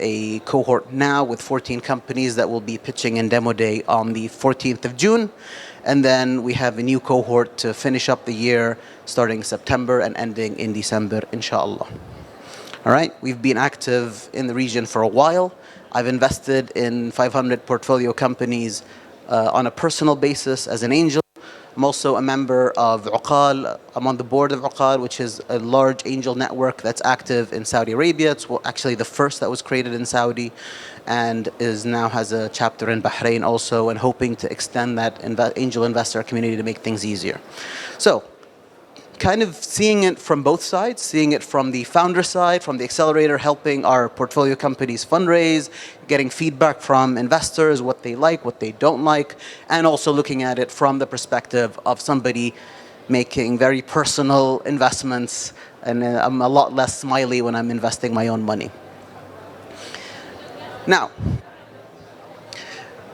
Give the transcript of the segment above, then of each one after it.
a cohort now with 14 companies that will be pitching in demo day on the 14th of June. And then we have a new cohort to finish up the year starting September and ending in December, inshallah. All right, we've been active in the region for a while. I've invested in 500 portfolio companies on a personal basis as an angel. I'm also a member of Uqal. I'm on the board of Uqal, which is a large angel network that's active in Saudi Arabia. It's actually the first that was created in Saudi and now has a chapter in Bahrain also, and hoping to extend that angel investor community to make things easier. So, kind of seeing it from both sides, seeing it from the founder side, from the accelerator, helping our portfolio companies fundraise, getting feedback from investors, what they like, what they don't like, and also looking at it from the perspective of somebody making very personal investments, and I'm a lot less smiley when I'm investing my own money. Now,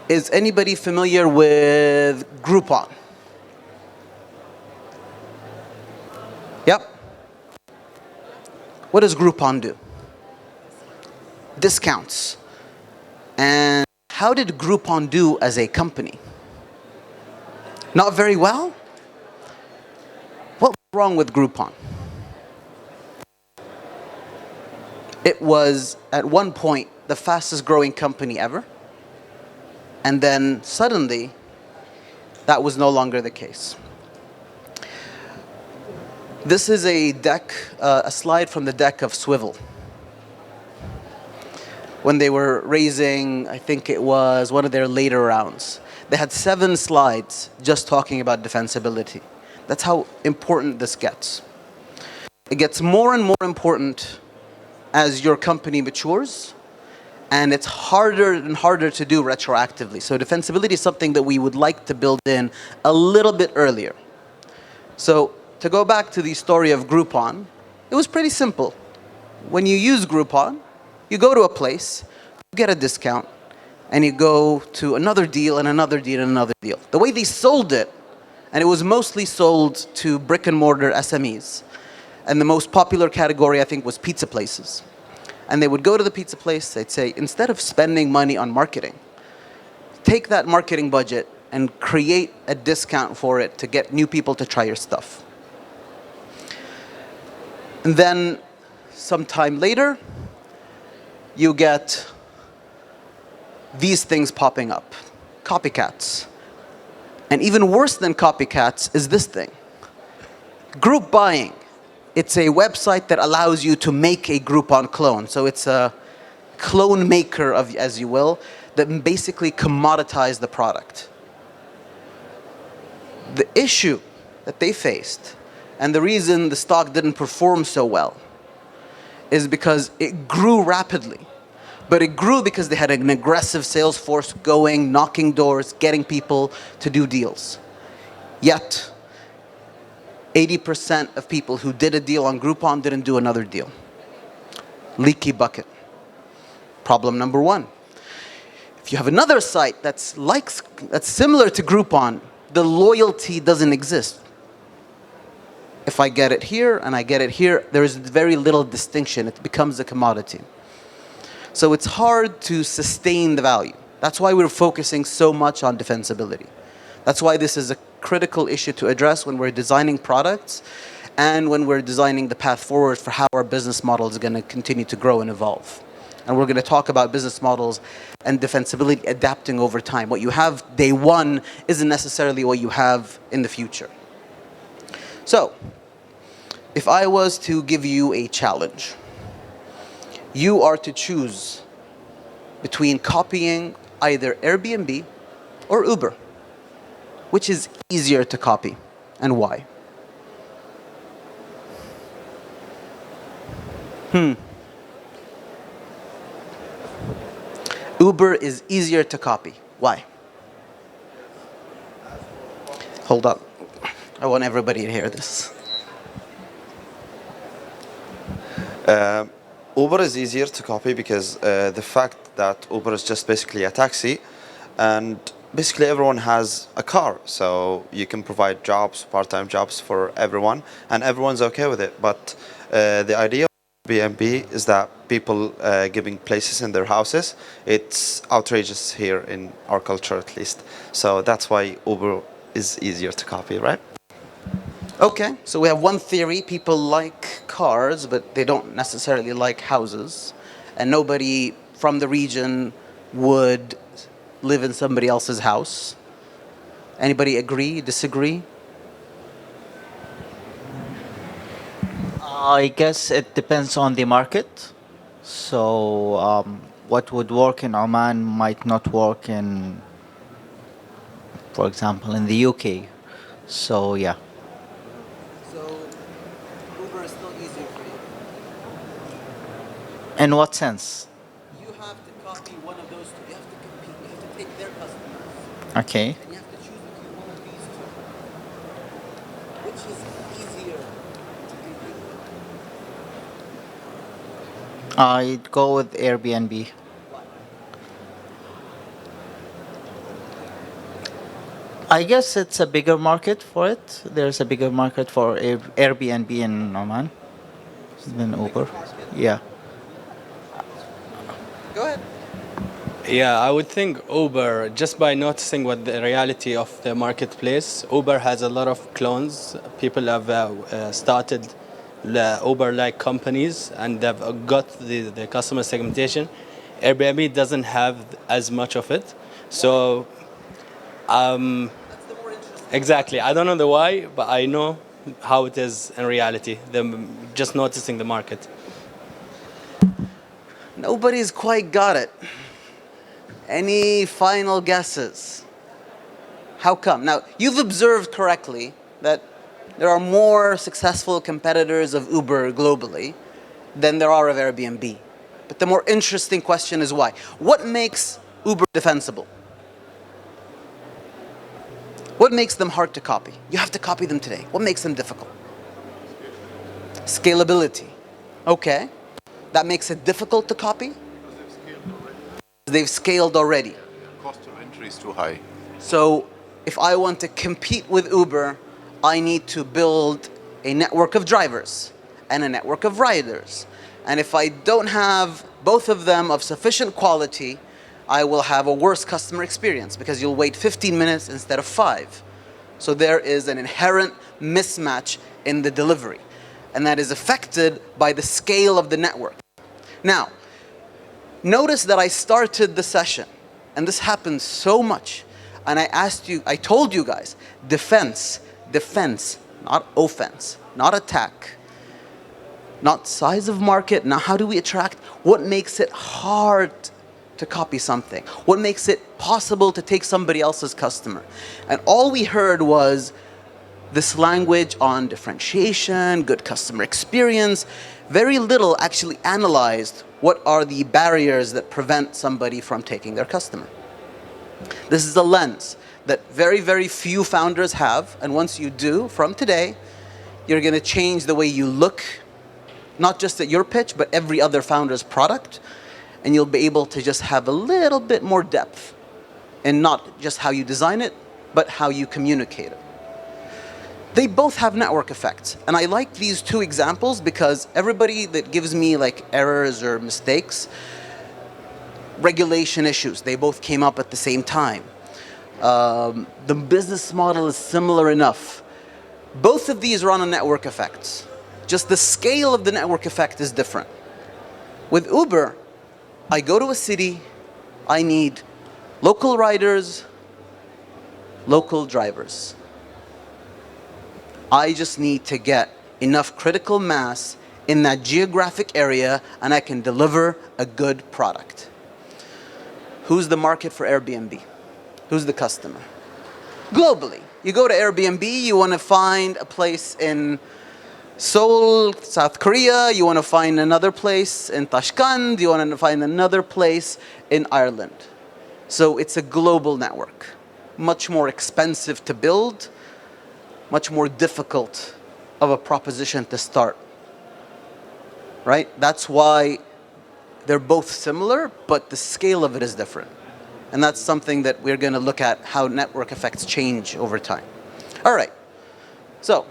is anybody familiar with Groupon? Yep. What does Groupon do? Discounts. And how did Groupon do as a company? Not very well? What was wrong with Groupon? It was, at one point, the fastest growing company ever. And then suddenly, that was no longer the case. This is a deck, a slide from the deck of Swivel. When they were raising, I think it was one of their later rounds. They had 7 slides just talking about defensibility. That's how important this gets. It gets more and more important as your company matures, and it's harder and harder to do retroactively. So defensibility is something that we would like to build in a little bit earlier. So to go back to the story of Groupon, it was pretty simple. When you use Groupon, you go to a place, you get a discount, and you go to another deal and another deal and another deal. The way they sold it, and it was mostly sold to brick and mortar SMEs, and the most popular category, I think, was pizza places. And they would go to the pizza place, they'd say, instead of spending money on marketing, take that marketing budget and create a discount for it to get new people to try your stuff. And then sometime later, you get these things popping up, copycats. And even worse than copycats is this thing, group buying. It's a website that allows you to make a Groupon clone. So it's a clone maker, of, as you will, that basically commoditize the product. The issue that they faced, and the reason the stock didn't perform so well, is because it grew rapidly. But it grew because they had an aggressive sales force going, knocking doors, getting people to do deals. Yet, 80% of people who did a deal on Groupon didn't do another deal. Leaky bucket. Problem number 1. If you have another site that's similar to Groupon, the loyalty doesn't exist. If I get it here and I get it here, there is very little distinction. It becomes a commodity. So it's hard to sustain the value. That's why we're focusing so much on defensibility. That's why this is a critical issue to address when we're designing products and when we're designing the path forward for how our business model is going to continue to grow and evolve. And we're going to talk about business models and defensibility adapting over time. What you have day one isn't necessarily what you have in the future. So, if I was to give you a challenge, you are to choose between copying either Airbnb or Uber. Which is easier to copy, and why? Uber is easier to copy. Why? Hold on. I want everybody to hear this. Uber is easier to copy because the fact that Uber is just basically a taxi, and basically everyone has a car, so you can provide jobs, part-time jobs for everyone, and everyone's okay with it. But the idea Airbnb is that people giving places in their houses. It's outrageous here in our culture, at least. So that's why Uber is easier to copy, right? Okay, so we have one theory. People like cars, but they don't necessarily like houses. And nobody from the region would live in somebody else's house. Anybody agree, disagree? I guess it depends on the market. So, what would work in Oman might not work in, for example, in the UK. So, yeah. So Uber is still easier for you. In what sense? You have to copy one of those two. You have to compete. You have to take their customers. Okay. And you have to choose between one of these two. Which is easier to compete with? I'd go with Airbnb. I guess it's a bigger market for it. There's a bigger market for Airbnb in Oman than Uber. Yeah. Go ahead. Yeah, I would think Uber, just by noticing what the reality of the marketplace, Uber has a lot of clones. People have started Uber-like companies and they've got the customer segmentation. Airbnb doesn't have as much of it. So, That's the more interesting. exactly, I don't know the why, but I know how it is in reality. Just noticing the market. Nobody's quite got it. Any final guesses? How come? Now, you've observed correctly that there are more successful competitors of Uber globally than there are of Airbnb. But the more interesting question is why? What makes Uber defensible? What makes them hard to copy? You have to copy them today. What makes them difficult? Scalability. Okay. That makes it difficult to copy? They've scaled already. Cost of entry is too high. So if I want to compete with Uber, I need to build a network of drivers and a network of riders. And if I don't have both of them of sufficient quality, I will have a worse customer experience because you'll wait 15 minutes instead of 5. So there is an inherent mismatch in the delivery. And that is affected by the scale of the network. Now, notice that I started the session, and this happens so much, and I told you guys, defense, not offense, not attack, not size of market, not how do we attract, what makes it hard to copy something? What makes it possible to take somebody else's customer? And all we heard was this language on differentiation, good customer experience. Very little actually analyzed what are the barriers that prevent somebody from taking their customer. This is a lens that very, very few founders have, and once you do, from today, you're going to change the way you look, not just at your pitch, but every other founder's product, and you'll be able to just have a little bit more depth in not just how you design it, but how you communicate it. They both have network effects. And I like these two examples because everybody that gives me like errors or mistakes, regulation issues, they both came up at the same time. The business model is similar enough. Both of these run on network effects. Just the scale of the network effect is different. With Uber, I go to a city, I need local riders, local drivers. I just need to get enough critical mass in that geographic area and I can deliver a good product. Who's the market for Airbnb? Who's the customer? Globally, you go to Airbnb, you want to find a place in Seoul, South Korea, you want to find another place in Tashkent, you want to find another place in Ireland. So it's a global network, much more expensive to build, much more difficult of a proposition to start, right? That's why they're both similar, but the scale of it is different. And that's something that we're going to look at, how network effects change over time. All right, so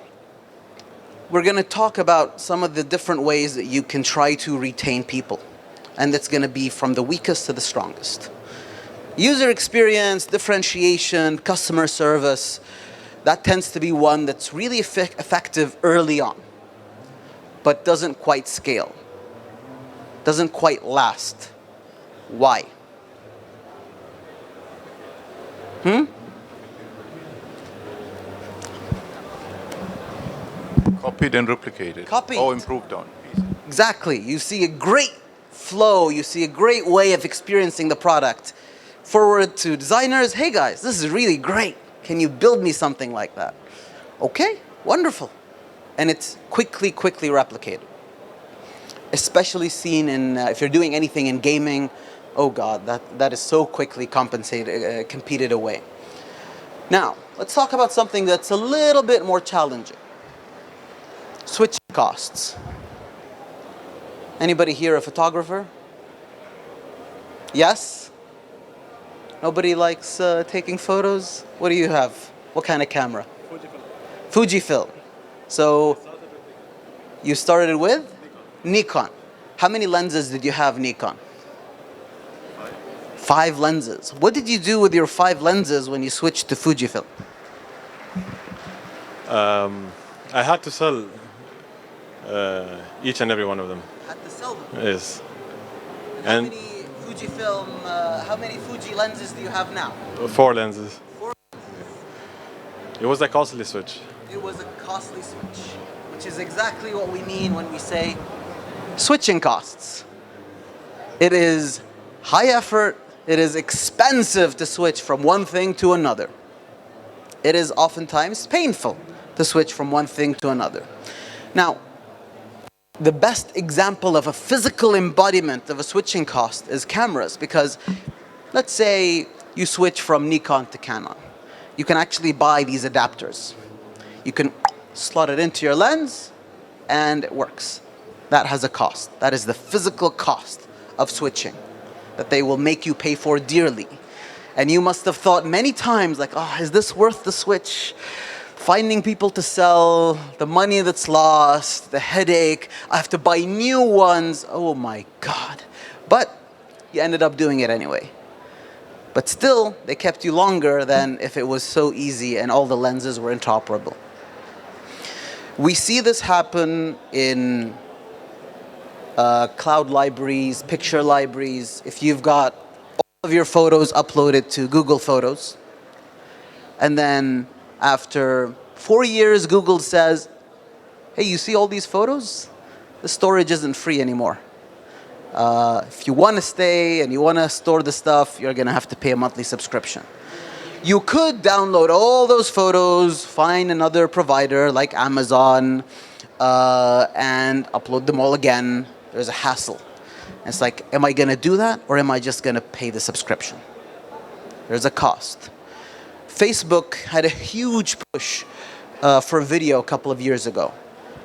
we're going to talk about some of the different ways that you can try to retain people. And it's going to be from the weakest to the strongest. User experience, differentiation, customer service, that tends to be one that's really effective early on, but doesn't quite scale, doesn't quite last. Why? Copied and replicated. Copied. Or improved on. Exactly. You see a great flow, you see a great way of experiencing the product. Forward to designers, hey guys, this is really great. Can you build me something like that? Okay, wonderful. And it's quickly replicated. Especially seen in, if you're doing anything in gaming, oh God, that is so quickly competed away. Now, let's talk about something that's a little bit more challenging. Switching costs. Anybody here a photographer? Yes? Nobody likes taking photos? What do you have? What kind of camera? Fujifilm. So, you started with? Nikon. How many lenses did you have, Nikon? 5 lenses. What did you do with your 5 lenses when you switched to Fujifilm? I had to sell each and every one of them. Had to sell them. Yes. And And how many Fuji lenses do you have now? 4 lenses. 4. It was a costly switch. It was a costly switch, which is exactly what we mean when we say switching costs. It is high effort, it is expensive to switch from one thing to another. It is oftentimes painful to switch from one thing to another. Now, the best example of a physical embodiment of a switching cost is cameras, because let's say you switch from Nikon to Canon. You can actually buy these adapters. You can slot it into your lens and it works. That has a cost. That is the physical cost of switching that they will make you pay for dearly. And you must have thought many times like, oh, is this worth the switch? Finding people to sell, the money that's lost, the headache, I have to buy new ones. Oh my God. But you ended up doing it anyway. But still, they kept you longer than if it was so easy and all the lenses were interoperable. We see this happen in cloud libraries, picture libraries. If you've got all of your photos uploaded to Google Photos, and then after 4 years, Google says, hey, you see all these photos? The storage isn't free anymore. If you want to stay and you want to store the stuff, you're going to have to pay a monthly subscription. You could download all those photos, find another provider like Amazon, and upload them all again. There's a hassle. It's like, am I going to do that, or am I just going to pay the subscription? There's a cost. Facebook had a huge push for video a couple of years ago.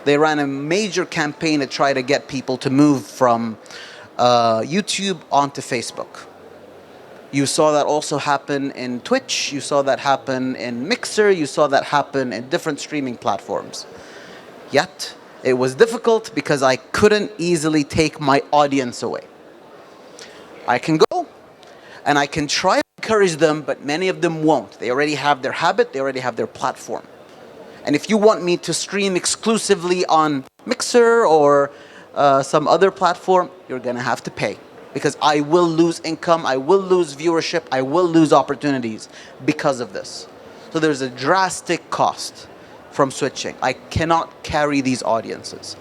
They ran a major campaign to try to get people to move from YouTube onto Facebook. You saw that also happen in Twitch, you saw that happen in Mixer, you saw that happen in different streaming platforms. Yet, it was difficult because I couldn't easily take my audience away. I can go and I can try to encourage them, but many of them won't. They already have their habit, they already have their platform. And if you want me to stream exclusively on Mixer or some other platform, you're gonna have to pay. Because I will lose income, I will lose viewership, I will lose opportunities because of this. So there's a drastic cost from switching. I cannot carry these audiences.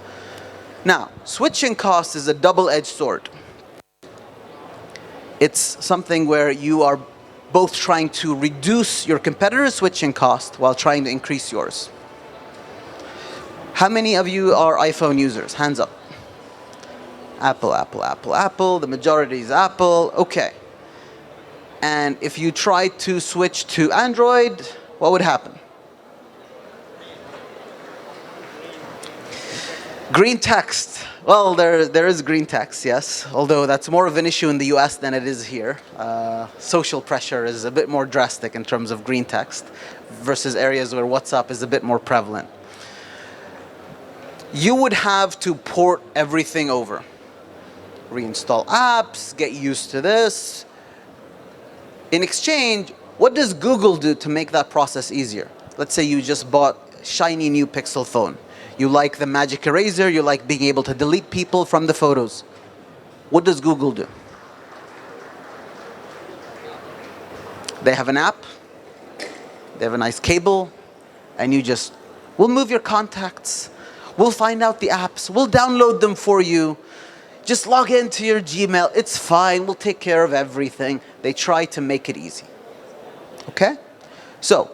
Now, switching cost is a double-edged sword. It's something where you are both trying to reduce your competitor's switching cost while trying to increase yours. How many of you are iPhone users? Hands up. Apple, Apple, Apple, Apple. The majority is Apple. Okay. And if you try to switch to Android, what would happen? Green text. Well, there is green text, yes. Although that's more of an issue in the US than it is here. Social pressure is a bit more drastic in terms of green text versus areas where WhatsApp is a bit more prevalent. you would have to port everything over. Reinstall apps, get used to this. In exchange, what does Google do to make that process easier? Let's say you just bought a shiny new Pixel phone. You like the magic eraser, you like being able to delete people from the photos. What does Google do? They have an app, they have a nice cable, and we'll move your contacts, we'll find out the apps, we'll download them for you. Just log into your Gmail, it's fine, we'll take care of everything. They try to make it easy. Okay? So,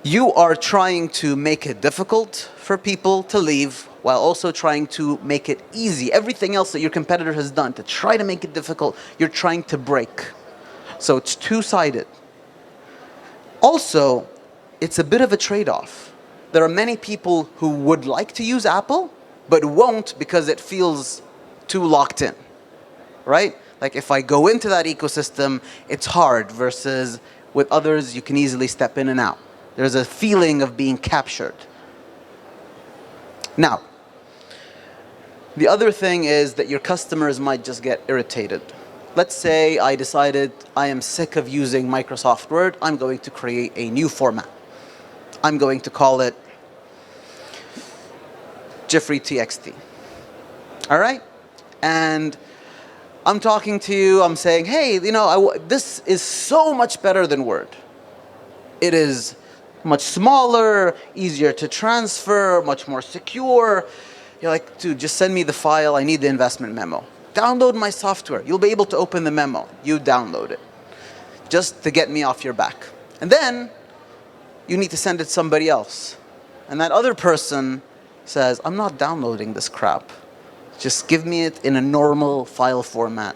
you are trying to make it difficult for people to leave while also trying to make it easy. Everything else that your competitor has done to try to make it difficult, you're trying to break. So it's two-sided. Also, it's a bit of a trade-off. There are many people who would like to use Apple, but won't because it feels too locked in, right? Like if I go into that ecosystem, it's hard, versus with others, you can easily step in and out. There's a feeling of being captured. Now, the other thing is that your customers might just get irritated. Let's say I decided I am sick of using Microsoft Word. I'm going to create a new format. I'm going to call it Jiffery TXT. All right? And I'm talking to you, I'm saying, hey, this is so much better than Word. It is much smaller, easier to transfer, much more secure. You're like, dude, just send me the file, I need the investment memo. Download my software, you'll be able to open the memo. You download it, just to get me off your back. And then, you need to send it to somebody else. And that other person says, I'm not downloading this crap. Just give me it in a normal file format.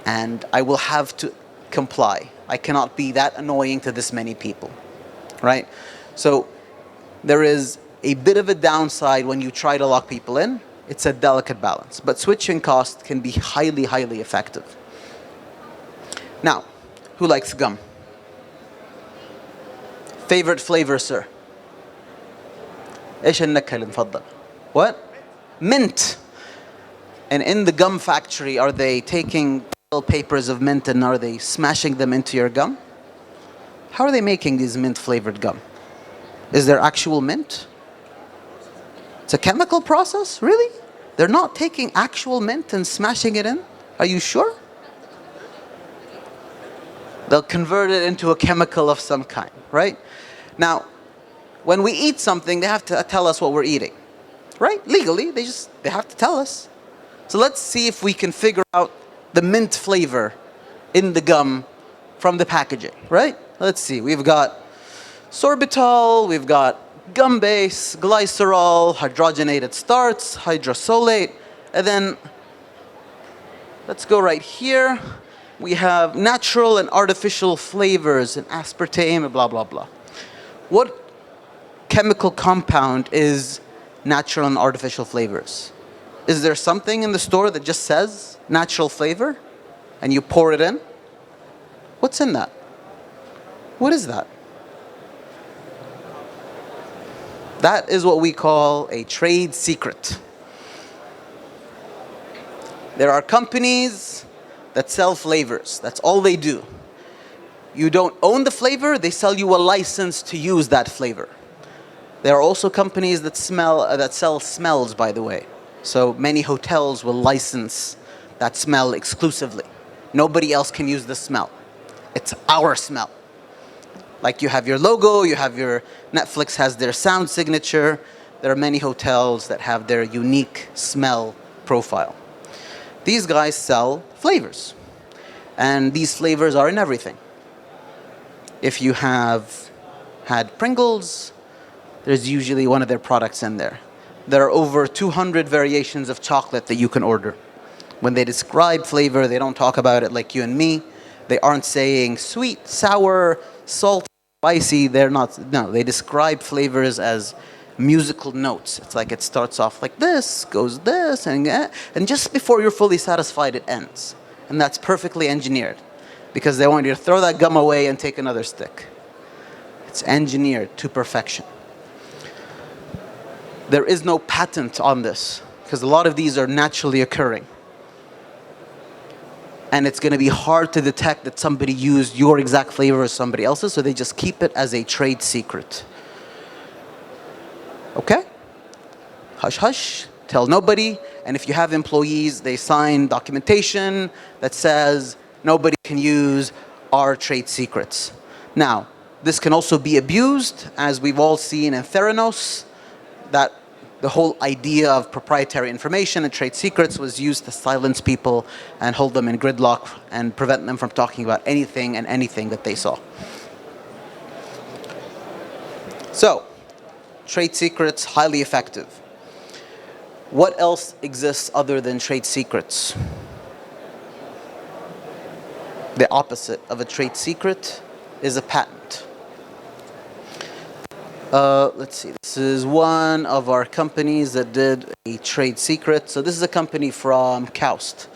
And I will have to comply. I cannot be that annoying to this many people, right? So there is a bit of a downside when you try to lock people in. It's a delicate balance, but switching cost can be highly, highly effective. Now, who likes gum? Favorite flavor, sir? ايش النكهة اللي مفضلة? What? Mint. And in the gum factory, are they taking little papers of mint and are they smashing them into your gum? How are they making these mint flavored gum? Is there actual mint? It's a chemical process? Really? They're not taking actual mint and smashing it in? Are you sure? They'll convert it into a chemical of some kind, right? Now, when we eat something, they have to tell us what we're eating, right? Legally, they have to tell us. So let's see if we can figure out the mint flavor in the gum from the packaging, right? Let's see, we've got sorbitol, we've got gum base, glycerol, hydrogenated starch, hydrosolate, and then let's go right here. We have natural and artificial flavors and aspartame and blah, blah, blah. What chemical compound is natural and artificial flavors? Is there something in the store that just says natural flavor and you pour it in? What's in that? What is that? That is what we call a trade secret. There are companies that sell flavors. That's all they do. You don't own the flavor, they sell you a license to use that flavor. There are also companies that sell smells, by the way. So many hotels will license that smell exclusively. Nobody else can use the smell. It's our smell. Like you have your logo, you have your Netflix has their sound signature. There are many hotels that have their unique smell profile. These guys sell flavors. And these flavors are in everything. If you have had Pringles, there's usually one of their products in there. There are over 200 variations of chocolate that you can order. When they describe flavor, they don't talk about it like you and me. They aren't saying sweet, sour, salt, spicy. No, they describe flavors as musical notes. It's like it starts off like this, goes this, and just before you're fully satisfied, it ends. And that's perfectly engineered because they want you to throw that gum away and take another stick. It's engineered to perfection. There is no patent on this because a lot of these are naturally occurring. And it's going to be hard to detect that somebody used your exact flavor or somebody else's, so they just keep it as a trade secret. Okay? Hush, hush. Tell nobody. And if you have employees, they sign documentation that says nobody can use our trade secrets. Now, this can also be abused, as we've all seen in Theranos, that the whole idea of proprietary information and trade secrets was used to silence people and hold them in gridlock and prevent them from talking about anything and anything that they saw. So, trade secrets, highly effective. What else exists other than trade secrets? The opposite of a trade secret is a patent. Let's see, this is one of our companies that did a trade secret. So this is a company from Kaust.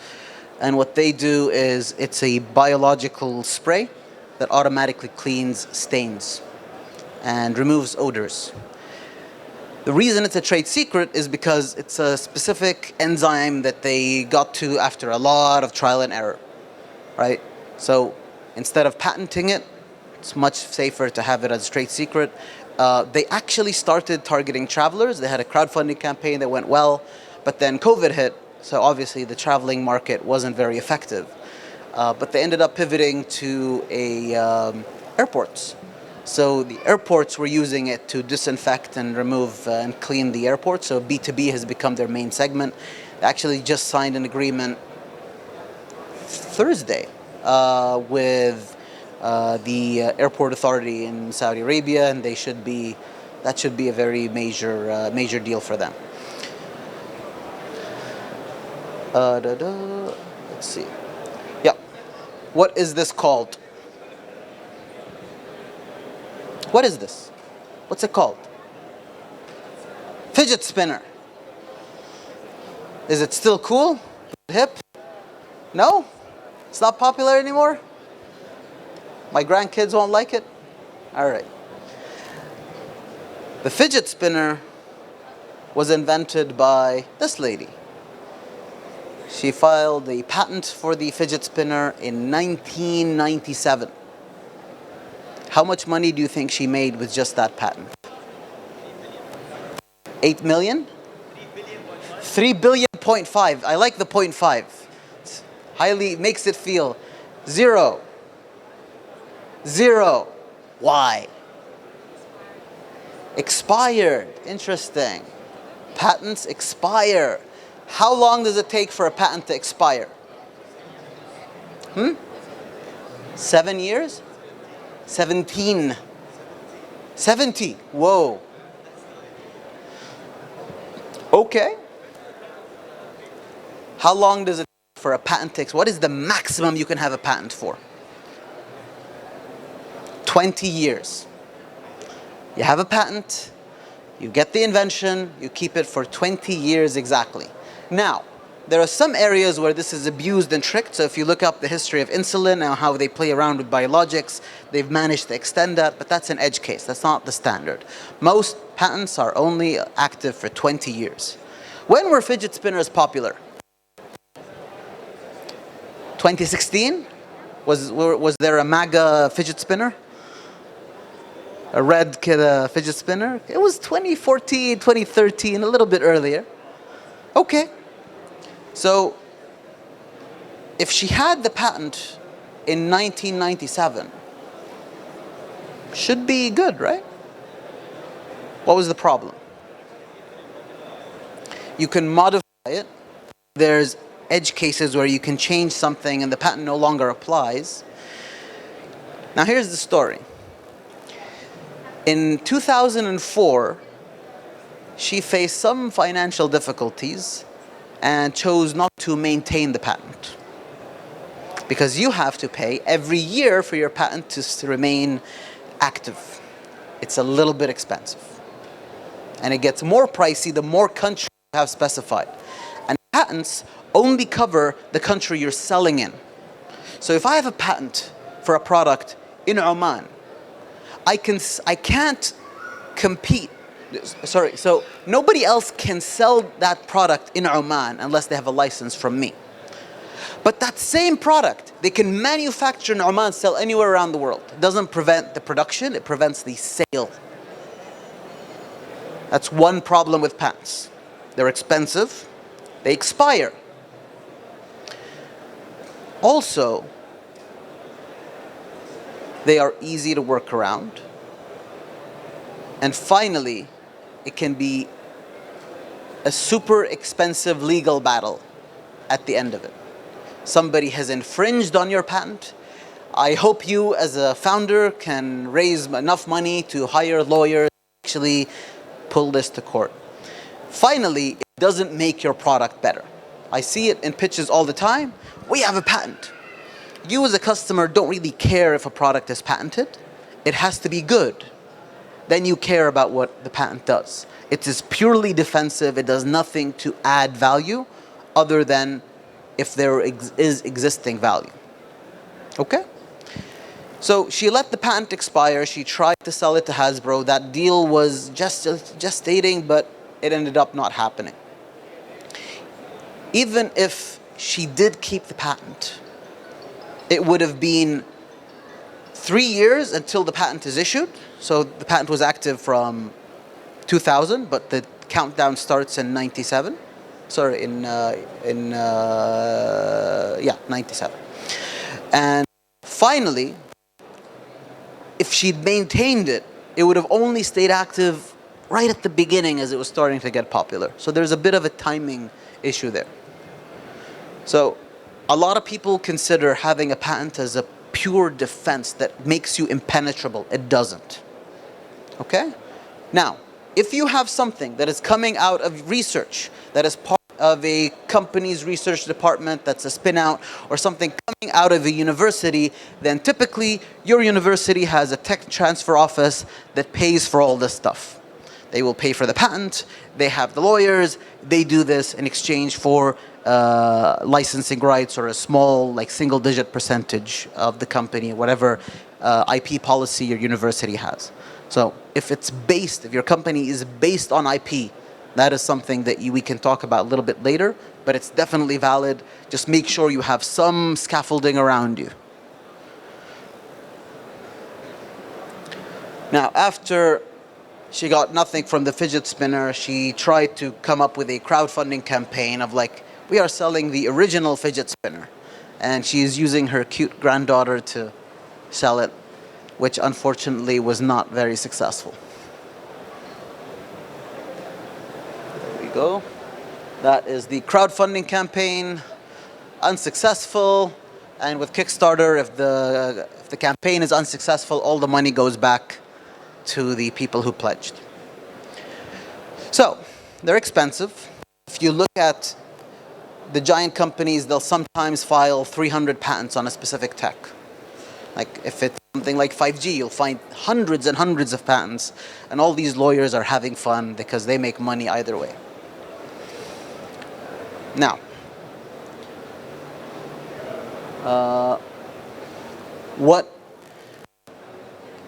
And what they do is it's a biological spray that automatically cleans stains and removes odors. The reason it's a trade secret is because it's a specific enzyme that they got to after a lot of trial and error, right? So instead of patenting it, it's much safer to have it as a trade secret. They actually started targeting travelers. They had a crowdfunding campaign that went well, but then COVID hit, so obviously the traveling market wasn't very effective. But they ended up pivoting to airports. So the airports were using it to disinfect and remove and clean the airport. So B2B has become their main segment. They actually just signed an agreement Thursday with the airport authority in Saudi Arabia, and that should be a very major deal for them. Let's see. Yeah, what is this called? What is this? What's it called? Fidget spinner. Is it still cool? Hip? No? It's not popular anymore? My grandkids won't like it? All right. The fidget spinner was invented by this lady. She filed a patent for the fidget spinner in 1997. How much money do you think she made with just that patent? 8 million? 3 billion, 0.5. I like the 0.5. It's highly makes it feel zero. Zero. Why? Expired. Interesting. Patents expire. How long does it take for a patent to expire? 7 years? 17. 70. Whoa. Okay. How long does it take for a patent to expire? What is the maximum you can have a patent for? 20 years. You have a patent, you get the invention, you keep it for 20 years exactly. Now, there are some areas where this is abused and tricked. So if you look up the history of insulin and how they play around with biologics, they've managed to extend that, but that's an edge case. That's not the standard. Most patents are only active for 20 years. When were fidget spinners popular? 2016? Was there a MAGA fidget spinner? A red fidget spinner? It was 2014, 2013, a little bit earlier. Okay. So, if she had the patent in 1997, should be good, right? What was the problem? You can modify it. There's edge cases where you can change something and the patent no longer applies. Now here's the story. In 2004, she faced some financial difficulties and chose not to maintain the patent. Because you have to pay every year for your patent to remain active. It's a little bit expensive. And it gets more pricey the more countries you have specified. And patents only cover the country you're selling in. So if I have a patent for a product in Oman, I can't compete Sorry, so nobody else can sell that product in Oman unless they have a license from me. But that same product, they can manufacture in Oman, sell anywhere around the world. It doesn't prevent the production, it prevents the sale. That's one problem with patents. They're expensive, they expire. Also, they are easy to work around. And finally, it can be a super expensive legal battle at the end of it. Somebody has infringed on your patent. I hope you as a founder can raise enough money to hire lawyers to actually pull this to court. Finally, it doesn't make your product better. I see it in pitches all the time. We have a patent. You as a customer don't really care if a product is patented. It has to be good. Then you care about what the patent does. It is purely defensive. It does nothing to add value other than if there is existing value. Okay? So she let the patent expire. She tried to sell it to Hasbro. That deal was gestating, but it ended up not happening. Even if she did keep the patent, it would have been 3 years until the patent is issued. So the patent was active from 2000, but the countdown starts in 97. Sorry, in 97. And finally, if she'd maintained it, it would have only stayed active right at the beginning as it was starting to get popular. So there's a bit of a timing issue there. So a lot of people consider having a patent as a pure defense that makes you impenetrable. It doesn't. Okay? Now, if you have something that is coming out of research, that is part of a company's research department, that's a spin out, or something coming out of a university, then typically your university has a tech transfer office that pays for all this stuff. They will pay for the patent, they have the lawyers, they do this in exchange for licensing rights or a small, like single-digit percentage of the company, whatever IP policy your university has. So if your company is based on IP, that is something that we can talk about a little bit later, but it's definitely valid. Just make sure you have some scaffolding around you. Now, after she got nothing from the fidget spinner, she tried to come up with a crowdfunding campaign of like, we are selling the original fidget spinner. And she is using her cute granddaughter to sell it, which unfortunately was not very successful. There we go. That is the crowdfunding campaign, unsuccessful. And with Kickstarter, if the campaign is unsuccessful, all the money goes back to the people who pledged. So, they're expensive. If you look at the giant companies, they'll sometimes file 300 patents on a specific tech. Like if it's something like 5G, you'll find hundreds and hundreds of patents, and all these lawyers are having fun because they make money either way. Now, what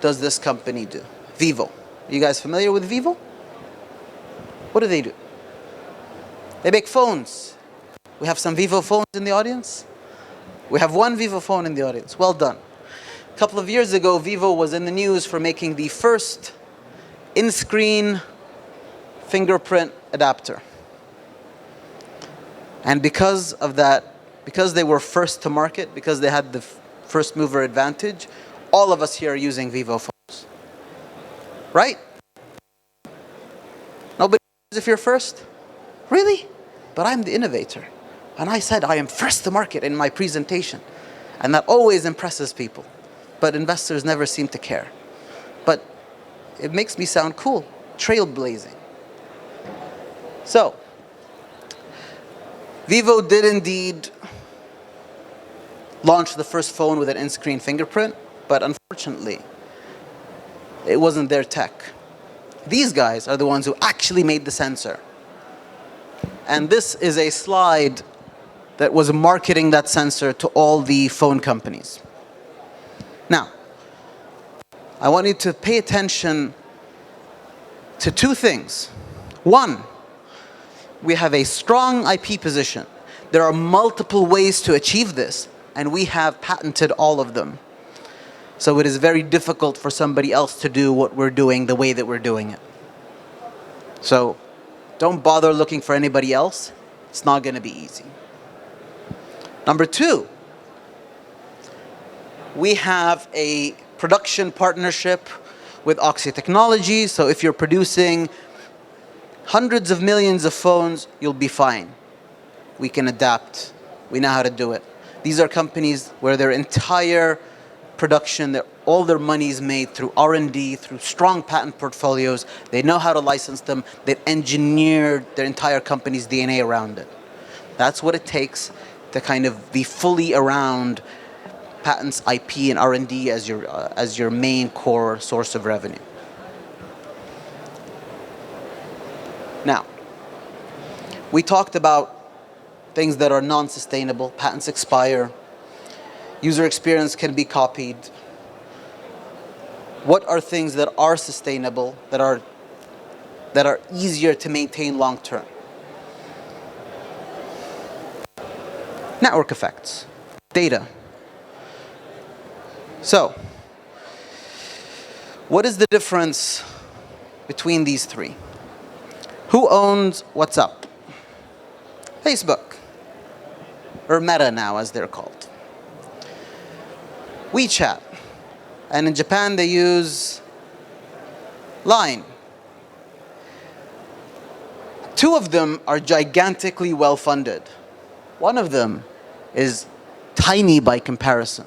does this company do? Vivo. Are you guys familiar with Vivo? What do? They make phones. We have some Vivo phones in the audience? We have one Vivo phone in the audience. Well done. A couple of years ago, Vivo was in the news for making the first in-screen fingerprint adapter. And because of that, because they were first to market, because they had the first mover advantage, all of us here are using Vivo phones. Right? Nobody knows if you're first? Really? But I'm the innovator. And I said I am first to market in my presentation. And that always impresses people. But investors never seem to care. But it makes me sound cool. Trailblazing. So, Vivo did indeed launch the first phone with an in-screen fingerprint, but unfortunately, it wasn't their tech. These guys are the ones who actually made the sensor. And this is a slide that was marketing that sensor to all the phone companies. Now, I want you to pay attention to two things. One, we have a strong IP position. There are multiple ways to achieve this, and we have patented all of them. So it is very difficult for somebody else to do what we're doing the way that we're doing it. So don't bother looking for anybody else. It's not going to be easy. Number two, we have a production partnership with Oxy Technology. So if you're producing hundreds of millions of phones, you'll be fine. We can adapt. We know how to do it. These are companies where their entire production, all their money is made through R&D, through strong patent portfolios. They know how to license them. They've engineered their entire company's DNA around it. That's what it takes to kind of be fully around patents, IP, and R&D as your main core source of revenue. Now, we talked about things that are non-sustainable. Patents expire. User experience can be copied. What are things that are sustainable, that are easier to maintain long term? Network effects, data. So, what is the difference between these three? Who owns WhatsApp? Facebook, or Meta now as they're called. WeChat, and in Japan they use Line. Two of them are gigantically well-funded. One of them is tiny by comparison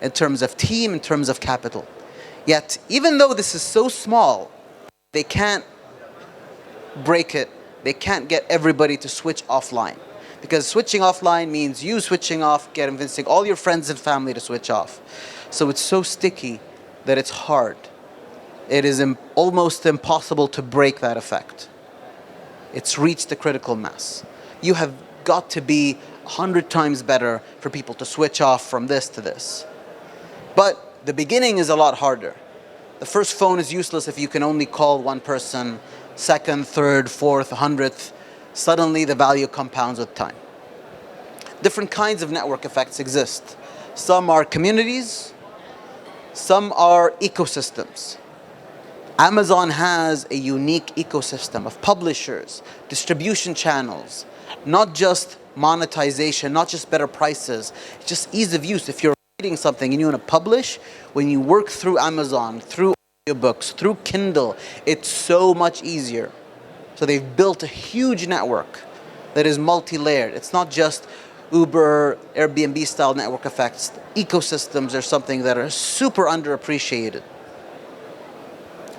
in terms of team, in terms of capital. Yet, even though this is so small, they can't break it. They can't get everybody to switch offline. Because switching offline means you switching off, convincing all your friends and family to switch off. So it's so sticky that it's hard. It is almost impossible to break that effect. It's reached the critical mass. You have got to be 100 times better for people to switch off from this to this. But the beginning is a lot harder. The first phone is useless if you can only call one person. Second, third, fourth, 100th. Suddenly the value compounds with time. Different kinds of network effects exist. Some are communities, some are ecosystems. Amazon has a unique ecosystem of publishers, distribution channels, not just monetization, not just better prices, it's just ease of use. If you're writing something and you want to publish, when you work through Amazon, through audiobooks, through Kindle, it's so much easier. So they've built a huge network that is multi-layered. It's not just Uber, Airbnb style network effects. Ecosystems are something that are super underappreciated.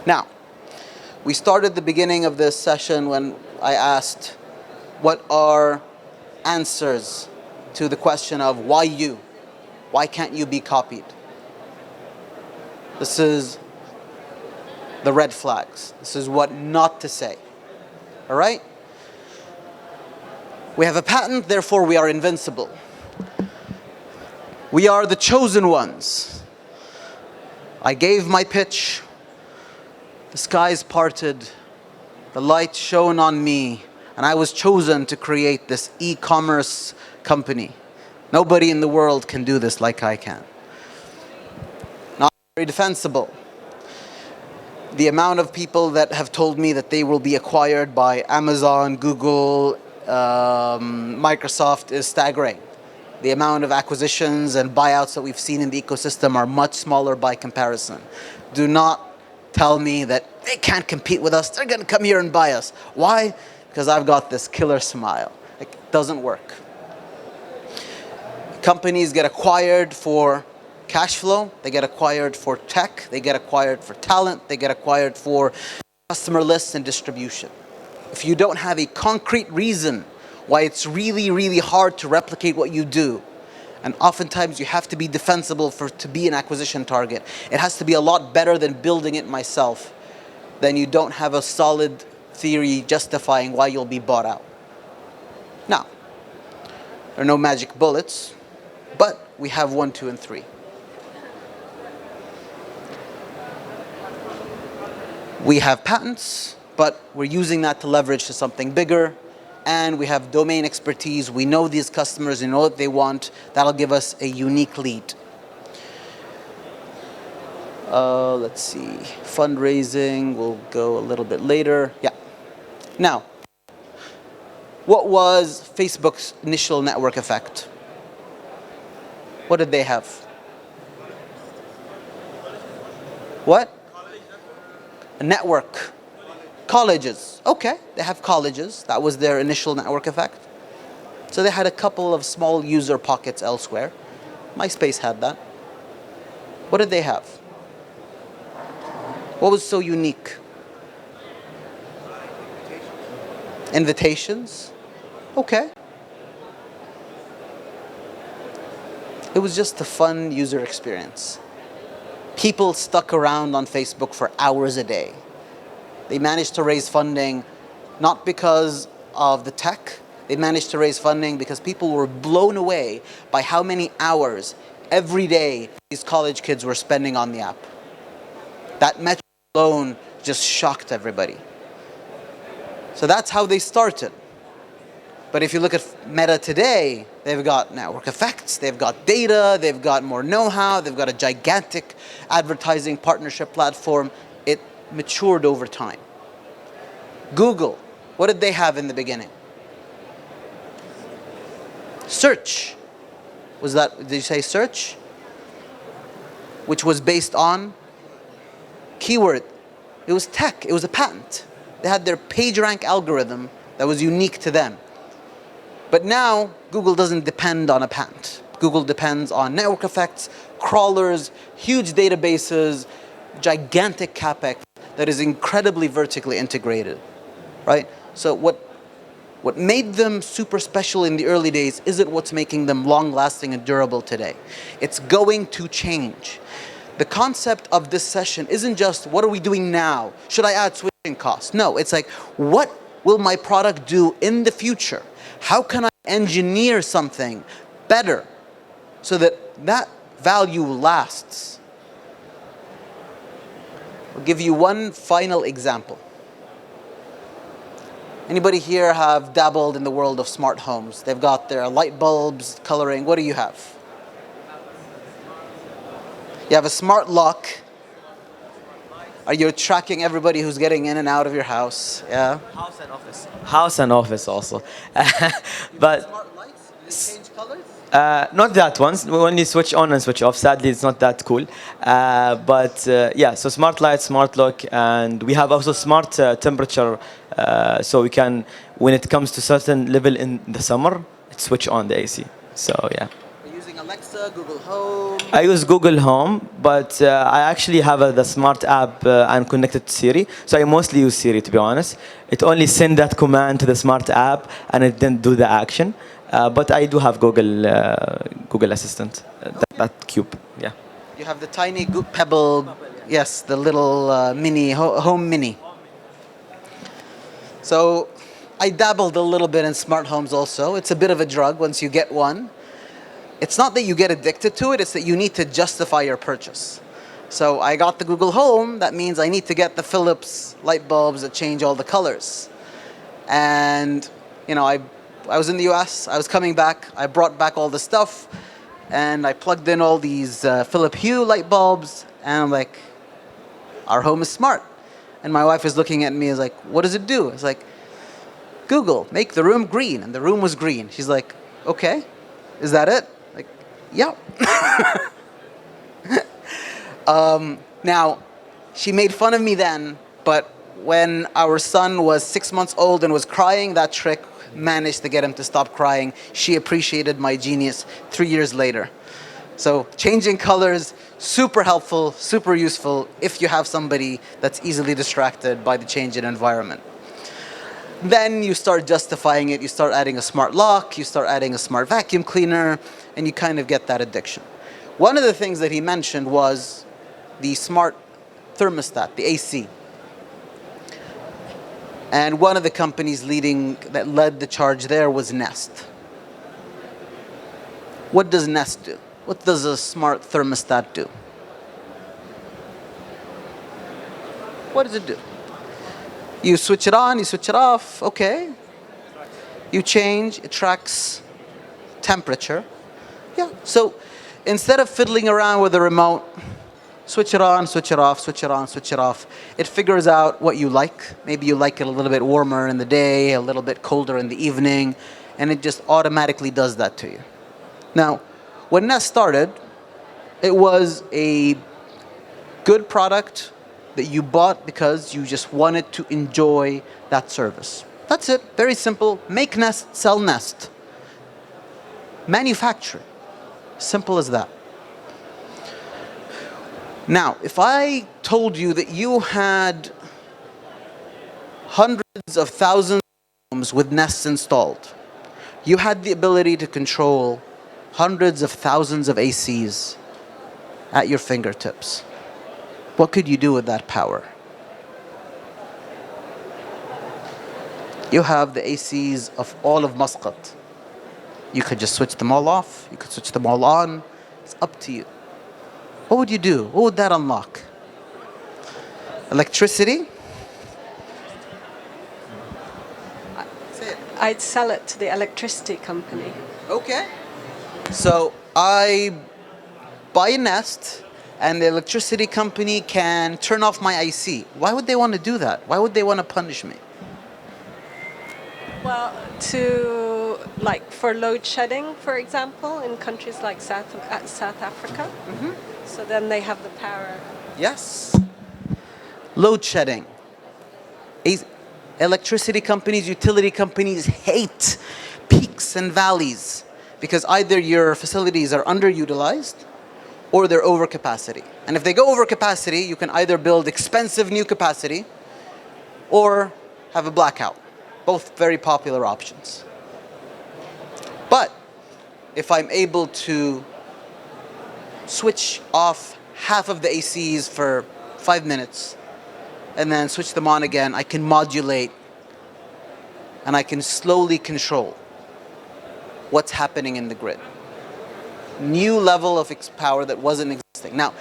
Now, we started the beginning of this session when I asked, what are answers to the question of why you? Why can't you be copied? This is the red flags. This is what not to say. All right? We have a patent, therefore we are invincible. We are the chosen ones. I gave my pitch. The skies parted. The light shone on me. And I was chosen to create this e-commerce company. Nobody in the world can do this like I can. Not very defensible. The amount of people that have told me that they will be acquired by Amazon, Google, Microsoft is staggering. The amount of acquisitions and buyouts that we've seen in the ecosystem are much smaller by comparison. Do not tell me that they can't compete with us. They're going to come here and buy us. Why? Because I've got this killer smile. It doesn't work. Companies get acquired for cash flow, they get acquired for tech, they get acquired for talent, they get acquired for customer lists and distribution. If you don't have a concrete reason why it's really, really hard to replicate what you do, and oftentimes you have to be defensible to be an acquisition target, it has to be a lot better than building it myself, then you don't have a solid theory justifying why you'll be bought out. Now, there are no magic bullets, but we have 1, 2, and 3. We have patents, but we're using that to leverage to something bigger. And we have domain expertise. We know these customers, we know what they want. That'll give us a unique lead. Let's see, fundraising, we'll go a little bit later. Yeah. Now, what was Facebook's initial network effect? What did they have? What? A network. Colleges. Okay, they have colleges. That was their initial network effect. So they had a couple of small user pockets elsewhere. MySpace had that. What did they have? What was so unique? Invitations? Okay. It was just a fun user experience. People stuck around on Facebook for hours a day. They managed to raise funding not because of the tech. They managed to raise funding because people were blown away by how many hours every day these college kids were spending on the app. That metric alone just shocked everybody. So that's how they started. But if you look at Meta today, they've got network effects, they've got data, they've got more know-how, they've got a gigantic advertising partnership platform. It matured over time. Google, what did they have in the beginning? Search. Did you say search? Which was based on keyword. It was tech, it was a patent. They had their PageRank algorithm that was unique to them. But now, Google doesn't depend on a patent. Google depends on network effects, crawlers, huge databases, gigantic CapEx that is incredibly vertically integrated, right? So what made them super special in the early days isn't what's making them long-lasting and durable today. It's going to change. The concept of this session isn't just, what are we doing now? Should I add switching costs? No, it's like, what will my product do in the future? How can I engineer something better so that that value lasts? I'll give you one final example. Anybody here have dabbled in the world of smart homes? They've got their light bulbs, coloring. What do you have? You have a smart lock. Are you tracking everybody who's getting in and out of your house? Yeah. House and office. House and office also. But Smart lights? Do they change colors? not that ones. We only switch on and switch off. Sadly, it's not that cool. But yeah, so smart light, smart lock, and we have also smart temperature. So we can, when it comes to certain level in the summer, it switch on the AC. So yeah. Are you using Alexa, Google Home? I use Google Home, but I actually have the smart app and connected to Siri. So I mostly use Siri, to be honest. It only send that command to the smart app, and it didn't do the action. But I do have Google Assistant, that cube. Yeah. You have the tiny Pebble, yes, the little mini, home mini. So I dabbled a little bit in smart homes also. It's a bit of a drug once you get one. It's not that you get addicted to it, it's that you need to justify your purchase. So I got the Google Home, that means I need to get the Philips light bulbs that change all the colors. And, you know, I was in the US, I was coming back, I brought back all the stuff, and I plugged in all these Philip Hue light bulbs, and I'm like, our home is smart. And my wife is looking at me, is like, what does it do? It's like, Google, make the room green, and the room was green. She's like, okay, is that it? Like, yeah. Now, she made fun of me then, but when our son was 6 months old and was crying, that trick managed to get him to stop crying. She appreciated my genius 3 years later. So changing colors, super helpful, super useful if you have somebody that's easily distracted by the change in environment. Then you start justifying it, you start adding a smart lock, you start adding a smart vacuum cleaner, and you kind of get that addiction. One of the things that he mentioned was the smart thermostat, the AC. And one of the companies that led the charge there was Nest. What does Nest do? What does a smart thermostat do? What does it do? You switch it on, you switch it off, okay. You change, it tracks temperature. Yeah, so instead of fiddling around with the remote, switch it on, switch it off, switch it on, switch it off. It figures out what you like. Maybe you like it a little bit warmer in the day, a little bit colder in the evening, and it just automatically does that to you. Now, when Nest started, it was a good product that you bought because you just wanted to enjoy that service. That's it. Very simple. Make Nest, sell Nest. Manufacture it. Simple as that. Now, if I told you that you had hundreds of thousands of homes with Nests installed, you had the ability to control hundreds of thousands of ACs at your fingertips, what could you do with that power? You have the ACs of all of Muscat. You could just switch them all off. You could switch them all on. It's up to you. What would you do? What would that unlock? Electricity? I'd sell it to the electricity company. Okay. So I buy a Nest and the electricity company can turn off my IC. Why would they want to do that? Why would they want to punish me? Well, for load shedding, for example, in countries like South Africa. So then they have the power. Yes. Load shedding. Electricity companies, utility companies hate peaks and valleys because either your facilities are underutilized or they're over capacity. And if they go over capacity, you can either build expensive new capacity or have a blackout. Both very popular options. But if I'm able to switch off half of the ACs for 5 minutes and then switch them on again, I can modulate and I can slowly control what's happening in the grid. New level of power that wasn't existing. Now,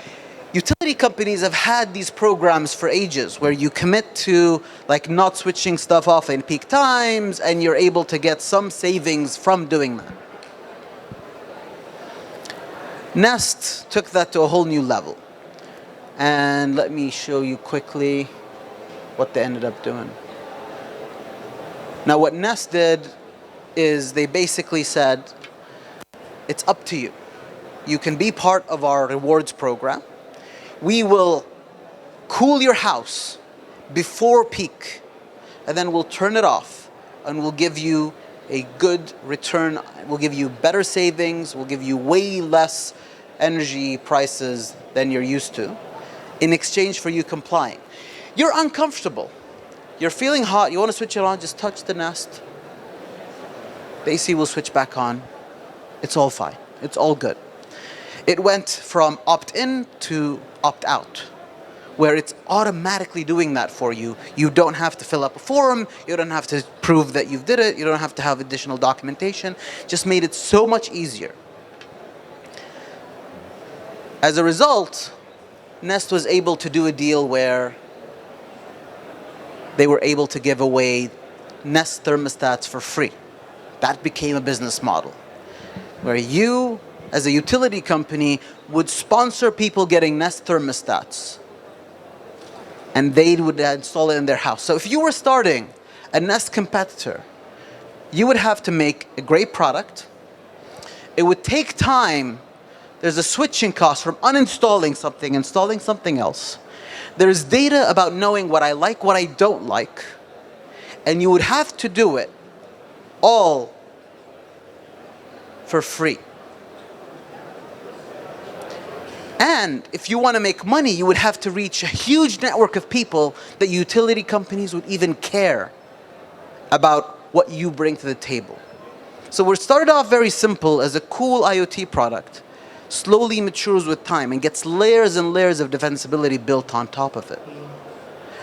utility companies have had these programs for ages where you commit to not switching stuff off in peak times and you're able to get some savings from doing that. Nest took that to a whole new level. And let me show you quickly what they ended up doing. Now what Nest did is they basically said, it's up to you. You can be part of our rewards program. We will cool your house before peak, and then we'll turn it off, and we'll give you a good return. We'll give you better savings. We'll give you way less energy prices than you're used to in exchange for you complying. You're uncomfortable. You're feeling hot. You want to switch it on, just touch the Nest. The AC will switch back on. It's all fine. It's all good. It went from opt-in to opt-out, where it's automatically doing that for you. You don't have to fill up a form. You don't have to prove that you did it. You don't have to have additional documentation. Just made it so much easier. As a result, Nest was able to do a deal where they were able to give away Nest thermostats for free. That became a business model, where you, as a utility company, would sponsor people getting Nest thermostats, and they would install it in their house. So if you were starting a Nest competitor, you would have to make a great product. It would take time. There's a switching cost from uninstalling something, installing something else. There's data about knowing what I like, what I don't like, and you would have to do it all for free. And if you want to make money, you would have to reach a huge network of people that utility companies would even care about what you bring to the table. So we started off very simple as a cool IoT product, slowly matures with time and gets layers and layers of defensibility built on top of it.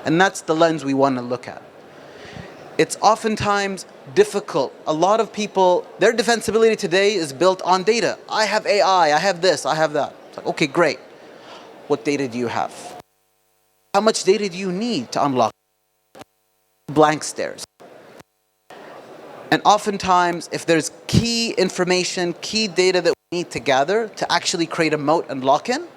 And that's the lens we want to look at. It's oftentimes difficult. A lot of people, their defensibility today is built on data. I have AI, I have this, I have that. It's like, okay, great. What data do you have? How much data do you need to unlock? blank stares. And oftentimes, if there's key information, key data that we need to gather to actually create a moat and lock in,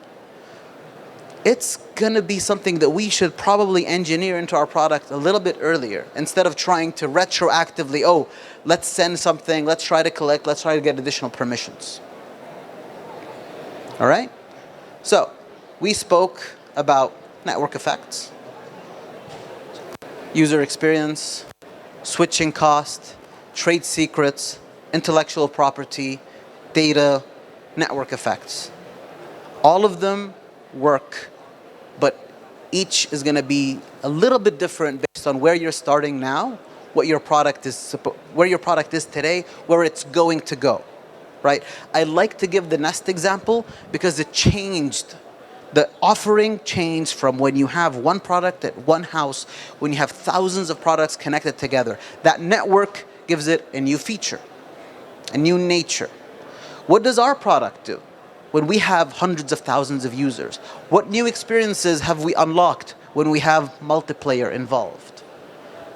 it's going to be something that we should probably engineer into our product a little bit earlier, instead of trying to retroactively, oh, let's send something, let's try to collect, let's try to get additional permissions. All right? So, we spoke about network effects, user experience, switching cost, trade secrets, intellectual property, data, network effects. All of them work, but each is going to be a little bit different based on where you're starting now, what your product is, where your product is today, where it's going to go, right? I like to give the Nest example because it changed. The offering changed from when you have one product at one house, when you have thousands of products connected together. That network gives it a new feature, a new nature. What does our product do when we have hundreds of thousands of users? What new experiences have we unlocked when we have multiplayer involved?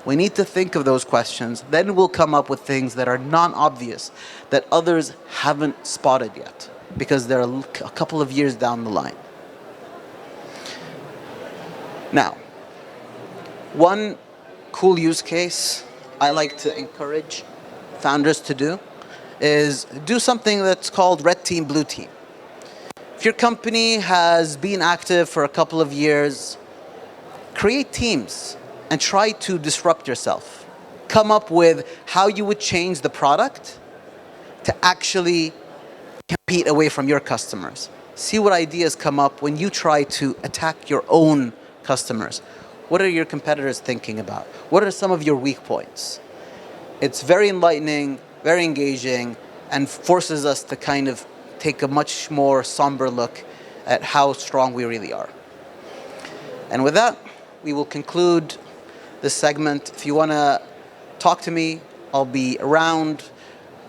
We need to think of those questions. Then we'll come up with things that are non-obvious, that others haven't spotted yet, because they're a couple of years down the line. Now, one cool use case I like to encourage founders to do is do something that's called red team, blue team. If your company has been active for a couple of years, create teams and try to disrupt yourself. Come up with how you would change the product to actually compete away from your customers. See what ideas come up when you try to attack your own customers. What are your competitors thinking about? What are some of your weak points? It's very enlightening, very engaging, and forces us to kind of take a much more somber look at how strong we really are. And with that, we will conclude this segment. If you want to talk to me, I'll be around.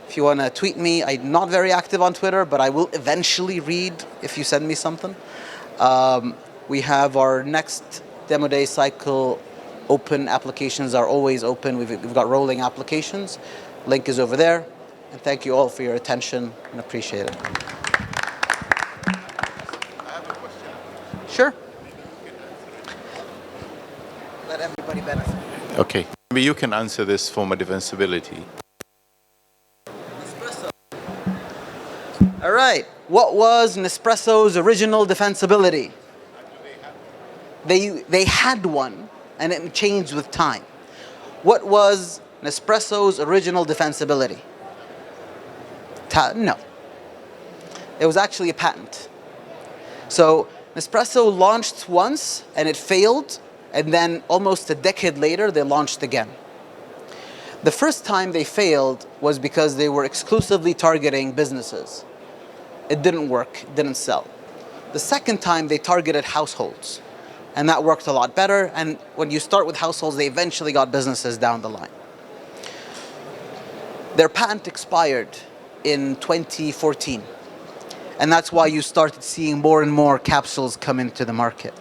If you want to tweet me, I'm not very active on Twitter, but I will eventually read if you send me something. We have our next demo day cycle open. Applications are always open. We've got rolling applications. Link is over there. And thank you all for your attention and appreciate it. I have a question. Sure. Let everybody benefit. Okay. Maybe you can answer this from a defensibility. All right. What was Nespresso's original defensibility? They had one, and it changed with time. What was Nespresso's original defensibility? No. It was actually a patent. So Nespresso launched once, and it failed, and then almost a decade later, they launched again. The first time they failed was because they were exclusively targeting businesses. It didn't work, it didn't sell. The second time, they targeted households, and that worked a lot better. And when you start with households, they eventually got businesses down the line. Their patent expired in 2014. And that's why you started seeing more and more capsules come into the market.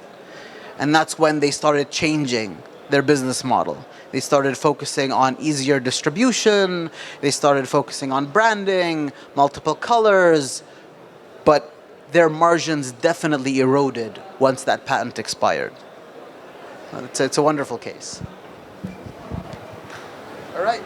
And that's when they started changing their business model. They started focusing on easier distribution. They started focusing on branding, multiple colors. But their margins definitely eroded once that patent expired. It's a wonderful case. All right.